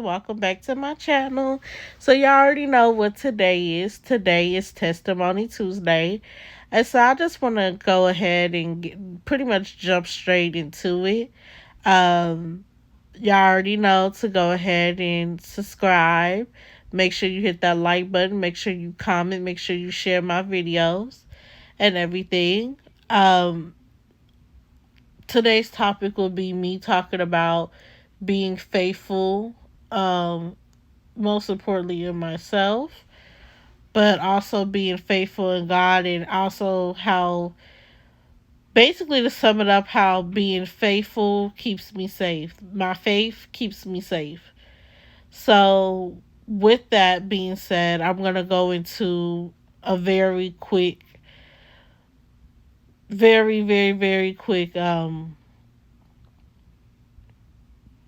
and welcome back to my channel. So, y'all already know what today is. Today is Testimony Tuesday. And so, I just want to go ahead and pretty much jump straight into it. Um, y'all already know to go ahead and subscribe. Make sure you hit that like button. Make sure you comment. Make sure you share my videos and everything. Um, Today's topic will be me talking about being faithful, um, most importantly in myself, but also being faithful in God, and also how, basically to sum it up, how being faithful keeps me safe. My faith keeps me safe. So, with that being said, I'm going to go into a very quick, very quick,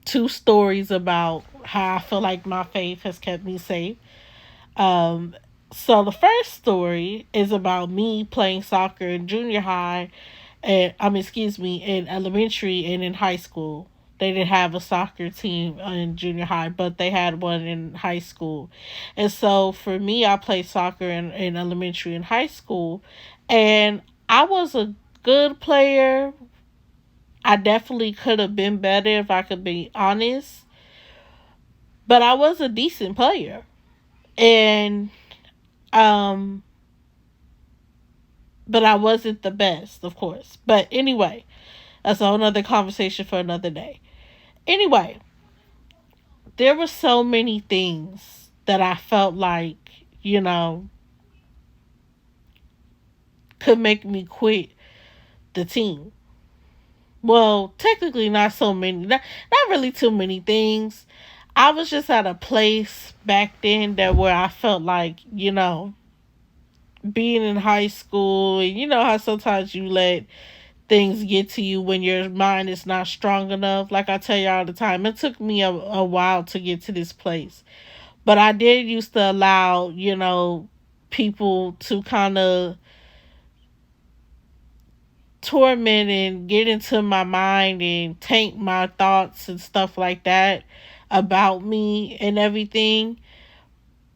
two stories about how I feel like my faith has kept me safe. Um, so the first story is about me playing soccer in junior high, and excuse me, in elementary and in high school. They didn't have a soccer team in junior high, but they had one in high school. And so for me, I played soccer in elementary and high school, and I was a good player. I definitely could have been better if I could be honest, but I was a decent player. And um but I wasn't the best, of course. But anyway, that's a whole other conversation for another day. Anyway, there were so many things that I felt like, you know, could make me quit the team. Well, technically not so many, not really too many things. I was just at a place back then that where I felt like, being in high school, and you know how sometimes you let things get to you when your mind is not strong enough. Like I tell you all the time, it took me a while to get to this place. But I did used to allow, people to kind of torment and get into my mind and taint my thoughts and stuff like that about me and everything.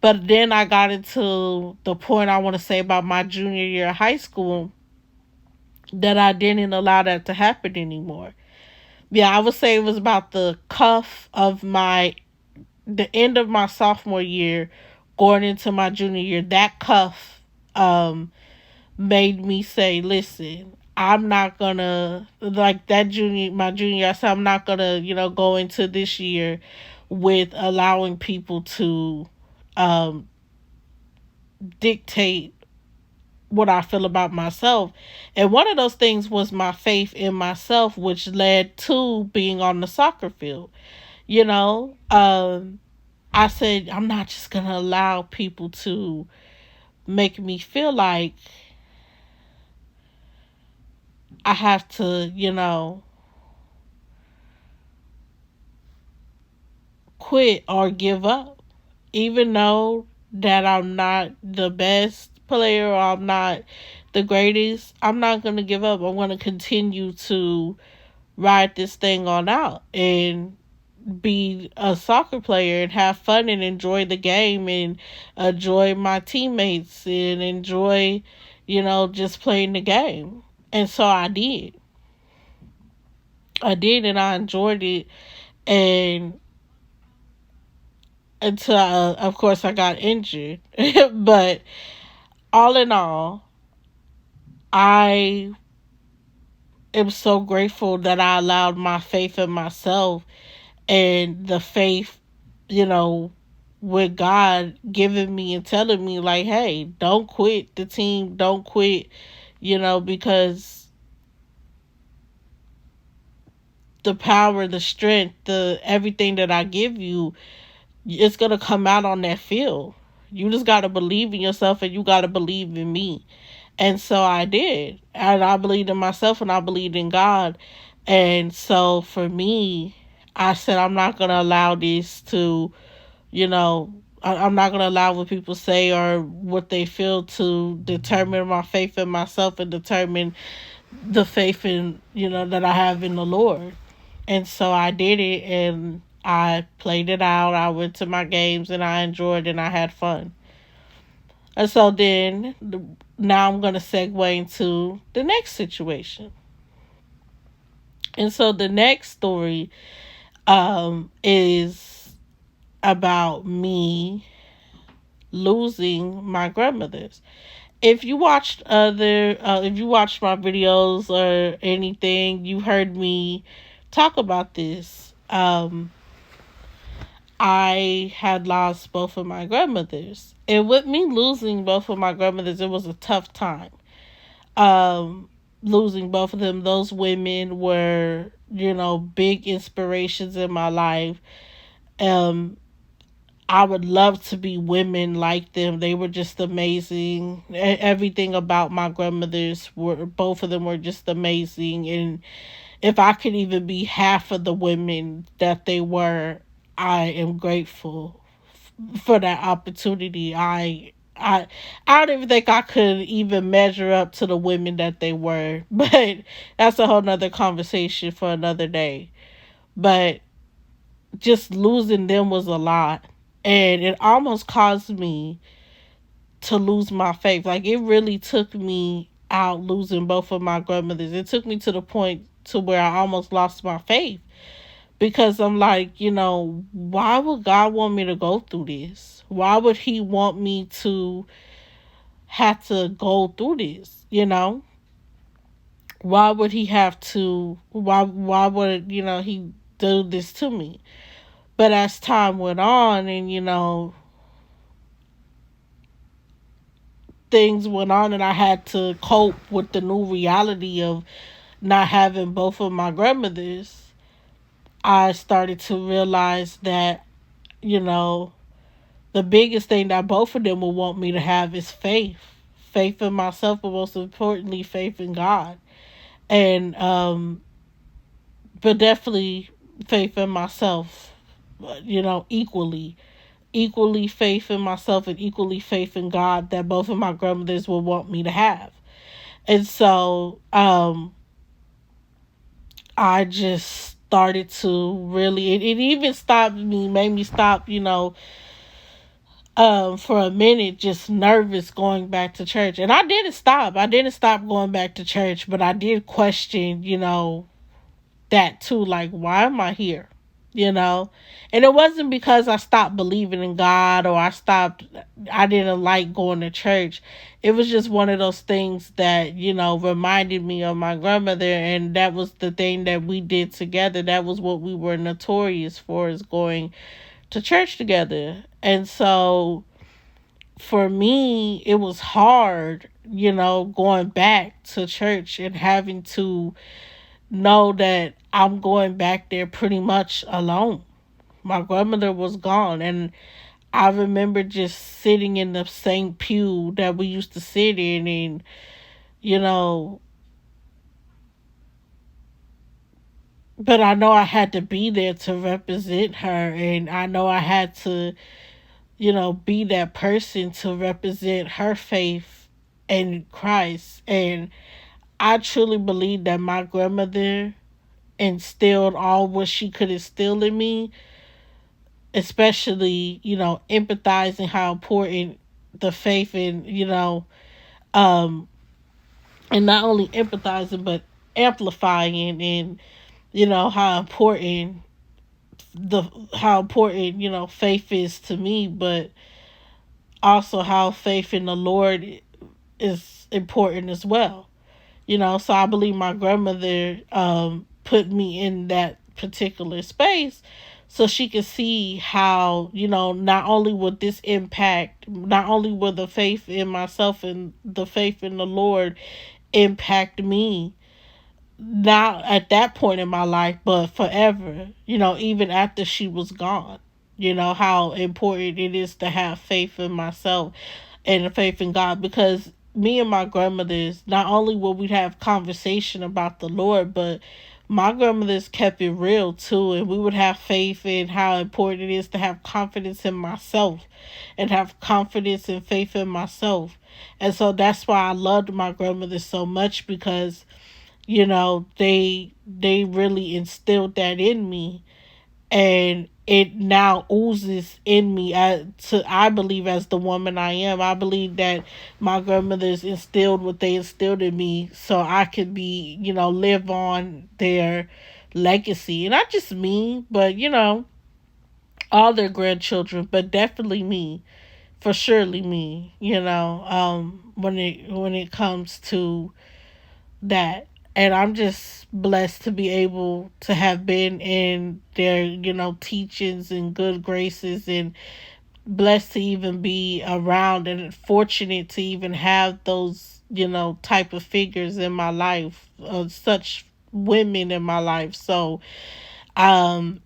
But then I got into the point I want to say about my junior year of high school, that I didn't allow that to happen anymore. Yeah, I would say it was about the the end of my sophomore year, going into my junior year. That cuff made me say, listen, I'm not gonna, like that my junior year, I said, I'm not gonna, go into this year with allowing people to um, dictate what I feel about myself. And one of those things was my faith in myself, which led to being on the soccer field. You know, I said, I'm not just going to allow people to make me feel like I have to, quit or give up. Even though that I'm not the best player, or I'm not the greatest, I'm not going to give up. I'm going to continue to ride this thing on out and be a soccer player and have fun and enjoy the game and enjoy my teammates and enjoy, just playing the game. And so I did. I did, and I enjoyed it. And until, of course, I got injured. But all in all, I am so grateful that I allowed my faith in myself and the faith, you know, with God giving me and telling me, like, hey, don't quit the team, don't quit, because the power, the strength, the everything that I give you, it's gonna come out on that field. You just gotta believe in yourself, and you gotta believe in me. And so I did. And I believed in myself, and I believed in God. And so for me, I said, I'm not going to allow this to, I'm not going to allow what people say or what they feel to determine my faith in myself and determine the faith in, that I have in the Lord. And so I did it, and I played it out. I went to my games and I enjoyed and I had fun. And so then now I'm going to segue into the next situation. And so the next story is about me losing my grandmothers. If you watched my videos or anything, you heard me talk about this. I had lost both of my grandmothers, and with me losing both of my grandmothers, it was a tough time. Um, Losing both of them, those women were, big inspirations in my life. Um, I would love to be women like them. They were just amazing. Everything about my grandmothers were, both of them were just amazing. And if I could even be half of the women that they were, I am grateful for that opportunity. I don't even think I could even measure up to the women that they were, but that's a whole nother conversation for another day. But just losing them was a lot, and it almost caused me to lose my faith. Like, it really took me out losing both of my grandmothers. It took me to the point to where I almost lost my faith, because I'm like, why would God want me to go through this? Why would he want me to have to go through this? Why would he have to, why would, he do this to me? But as time went on and, things went on and I had to cope with the new reality of not having both of my grandmothers, I started to realize that, you know, the biggest thing that both of them will want me to have is faith. Faith in myself, but most importantly, faith in God. And, but definitely faith in myself, equally. Equally faith in myself and equally faith in God that both of my grandmothers will want me to have. And so, I just started to really, it even stopped me, made me stop, for a minute, just nervous going back to church. And I didn't stop. I didn't stop going back to church, but I did question, that too. Like, why am I here? And it wasn't because I stopped believing in God or I didn't like going to church. It was just one of those things that, reminded me of my grandmother. And that was the thing that we did together. That was what we were notorious for, is going to church together. And so for me, it was hard, going back to church and having to know that I'm going back there pretty much alone. My grandmother was gone, and I remember just sitting in the same pew that we used to sit in, and you know, but I know I had to be there to represent her, and I know I had to, be that person to represent her faith in Christ. And I truly believe that my grandmother instilled all what she could instill in me, especially, empathizing how important the faith in, um, and not only empathizing, but amplifying, and, how important faith is to me, but also how faith in the Lord is important as well. So I believe my grandmother put me in that particular space so she could see how, not only would this impact, not only will the faith in myself and the faith in the Lord impact me, not at that point in my life, but forever, even after she was gone. How important it is to have faith in myself and faith in God, because me and my grandmothers, not only would we have conversation about the Lord, but my grandmothers kept it real too, and we would have faith in how important it is to have confidence in myself and have confidence and faith in myself. And so that's why I loved my grandmothers so much, because they really instilled that in me. And it now oozes in me I believe as the woman I am. I believe that my grandmothers instilled what they instilled in me so I could be, live on their legacy. And not just me, but all their grandchildren, but definitely me. For surely me, when it comes to that. And I'm just blessed to be able to have been in their, teachings and good graces, and blessed to even be around and fortunate to even have those, type of figures in my life, such women in my life. So, um,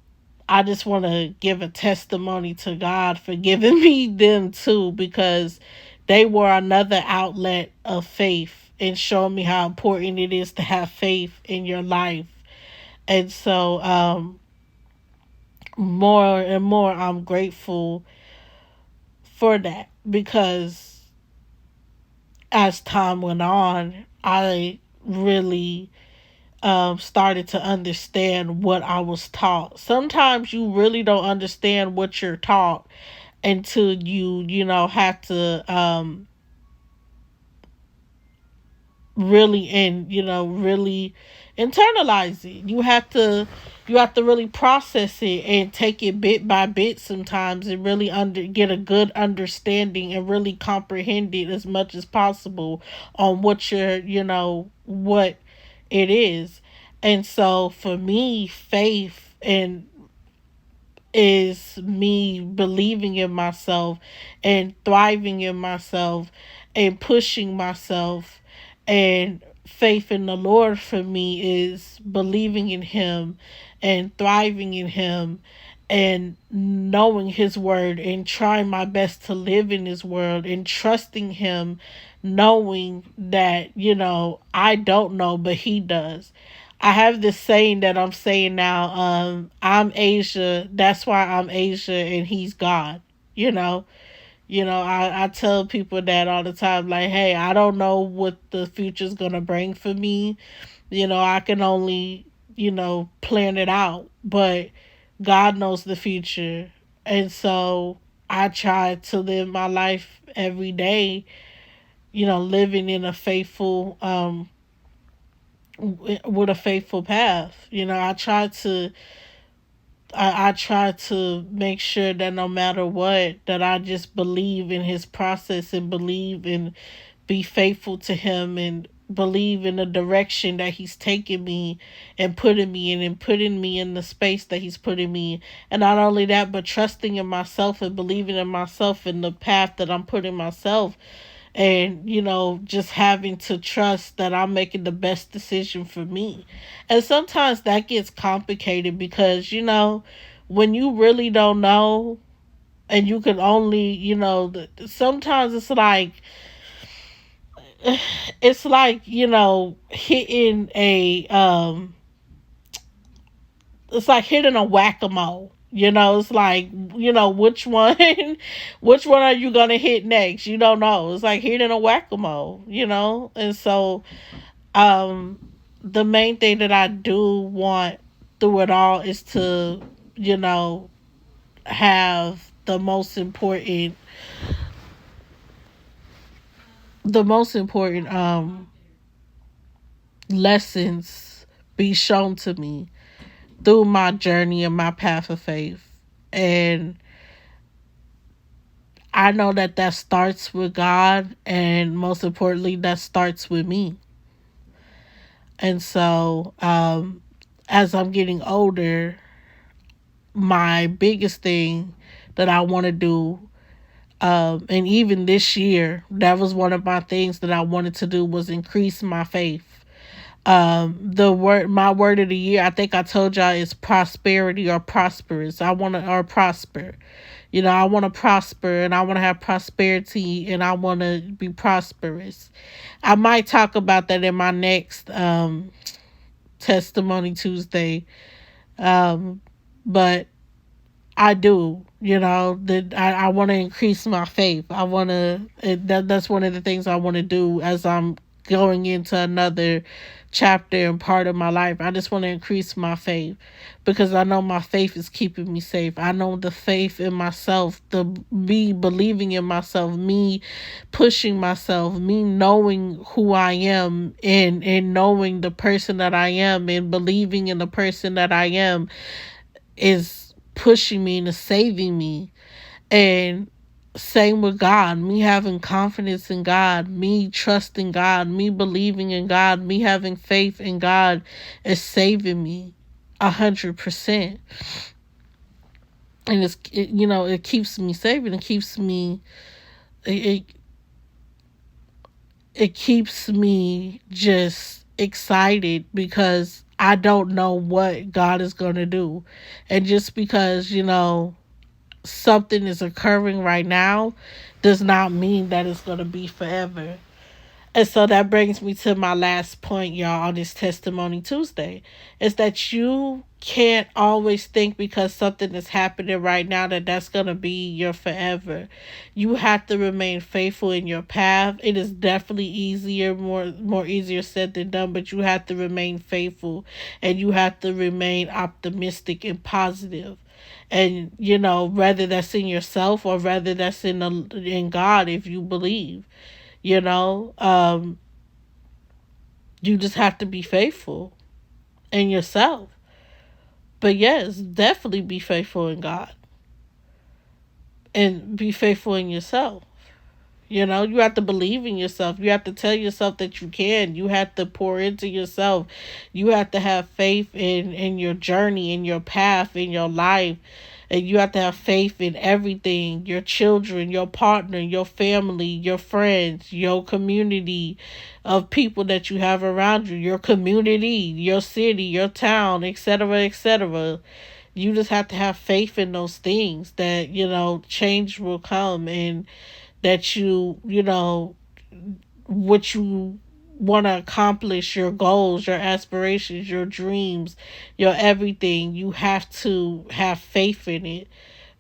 I just want to give a testimony to God for giving me them too, because they were another outlet of faith and showing me how important it is to have faith in your life. And so, more and more, I'm grateful for that, because as time went on, I really started to understand what I was taught. Sometimes you really don't understand what you're taught until you have to really and really internalize it. You have to really process it and take it bit by bit sometimes, and really get a good understanding and really comprehend it as much as possible on what what it is. And so for me, faith and is me believing in myself and thriving in myself and pushing myself. And faith in the Lord for me is believing in Him and thriving in Him and knowing His word and trying my best to live in His word and trusting Him, knowing that, I don't know, but He does. I have this saying that I'm saying now, I'm Asia, that's why I'm Asia, and He's God. You know, I tell people that all the time, like, hey, I don't know what the future's gonna bring for me. I can only, plan it out. But God knows the future. And so I try to live my life every day, living in a faithful, with a faithful path. I try to make sure that no matter what, that I just believe in His process and believe and be faithful to Him and believe in the direction that He's taking me and putting me in, and putting me in the space that He's putting me. And not only that, but trusting in myself and believing in myself and the path that I'm putting myself, and just having to trust that I'm making the best decision for me. And sometimes that gets complicated, because when you really don't know, and you can only, sometimes it's like hitting a it's like hitting a whack-a-mole. It's like, which one which one are you gonna hit next? You don't know. It's like hitting a whack-a-mole. And so, um the main thing that I do want through it all is to, have the most important lessons be shown to me through my journey and my path of faith. And I know that that starts with God, and most importantly, that starts with me. And so, as I'm getting older, my biggest thing that I want to do, and even this year, that was one of my things that I wanted to do, was increase my faith. My word of the year, I think I told y'all, is prosperity or prosperous. Or prosper. I want to prosper, and I want to have prosperity, and I want to be prosperous. I might talk about that in my next testimony Tuesday. But I do, that I want to increase my faith. That's one of the things I want to do as I'm going into another chapter and part of my life. I just want to increase my faith because I know my faith is keeping me safe. I know the faith in myself, the me believing in myself, me pushing myself, me knowing who I am and knowing the person that I am and believing in the person that I am is pushing me and saving me. And same with God, me having confidence in God, me trusting God, me believing in God, me having faith in God is saving me 100%. And it keeps me safe, and it, it keeps me just excited because I don't know what God is going to do. And just because, something is occurring right now does not mean that it's going to be forever. And so that brings me to my last point, y'all, on this Testimony Tuesday, is that you can't always think because something is happening right now that that's going to be your forever. You have to remain faithful in your path. It is definitely more easier said than done, but you have to remain faithful and you have to remain optimistic and positive. And whether that's in yourself or whether that's in God, if you believe. You know, you just have to be faithful in yourself. But yes, definitely be faithful in God and be faithful in yourself. You have to believe in yourself. You have to tell yourself that you can. You have to pour into yourself. You have to have faith in your journey, in your path, in your life. And you have to have faith in everything, your children, your partner, your family, your friends, your community of people that you have around you, your community, your city, your town, etc., etc. You just have to have faith in those things that, change will come, and that what you want to accomplish, your goals, your aspirations, your dreams, your everything, you have to have faith in it,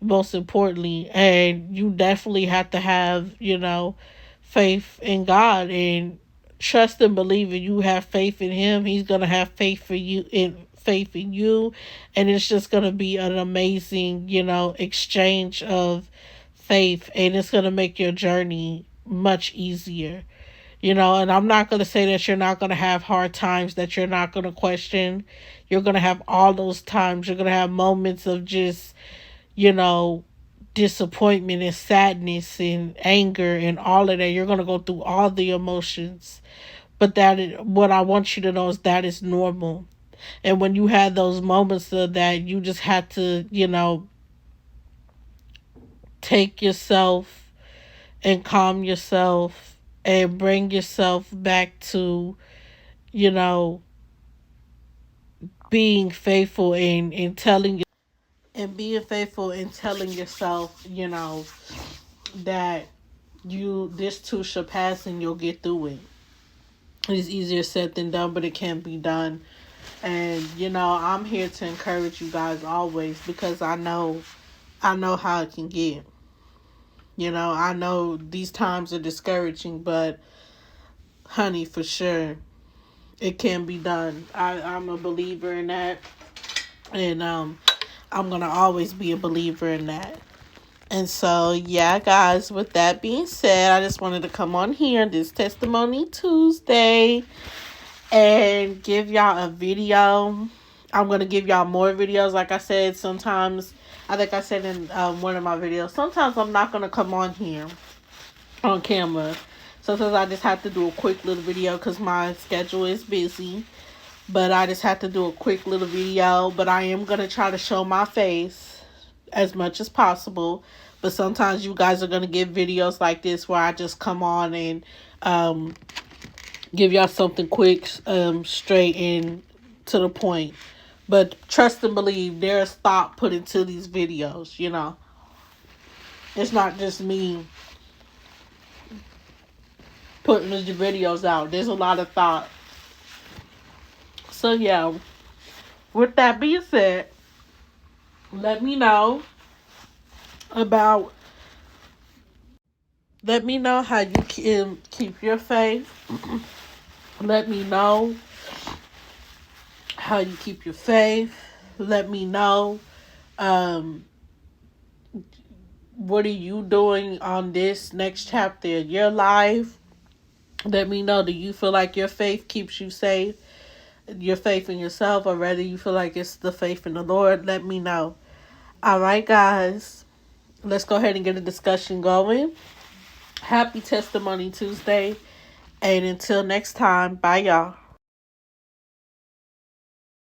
most importantly. And you definitely have to have, faith in God and trust and believe. And you have faith in Him, He's going to have faith in you. And it's just going to be an amazing, exchange of faith, and it's going to make your journey much easier. And I'm not going to say that you're not going to have hard times, that you're not going to question. You're going to have all those times. You're going to have moments of just, disappointment and sadness and anger and all of that. You're going to go through all the emotions. But what I want you to know is that is normal. And when you have those moments of that, you just have to, take yourself and calm yourself and bring yourself back to, you know, being faithful in telling and being faithful in telling yourself, that this too shall pass and you'll get through it. It's easier said than done, but it can be done. And I'm here to encourage you guys always, because I know how it can get. I know these times are discouraging, but honey, for sure, it can be done. I'm a believer in that, and I'm gonna always be a believer in that. And so, yeah, guys, with that being said, I just wanted to come on here this Testimony Tuesday and give y'all a video. I'm going to give y'all more videos. Like I said, sometimes, I think I said in one of my videos, sometimes I'm not going to come on here on camera. Sometimes I just have to do a quick little video because my schedule is busy. But I just have to do a quick little video. But I am going to try to show my face as much as possible. But sometimes you guys are going to get videos like this where I just come on and give y'all something quick, straight and to the point. But trust and believe, there's thought put into these videos, It's not just me putting the videos out. There's a lot of thought. So, yeah. With that being said, let me know how you can keep your faith Let me know how you keep your faith. Let me know um, what are you doing on this next chapter of your life. Let me know, do you feel like your faith keeps you safe? Your faith in yourself, or rather you feel like it's the faith in the Lord? Let me know. All right, guys. Let's go ahead and get a discussion going. Happy Testimony Tuesday. And until next time, bye, y'all.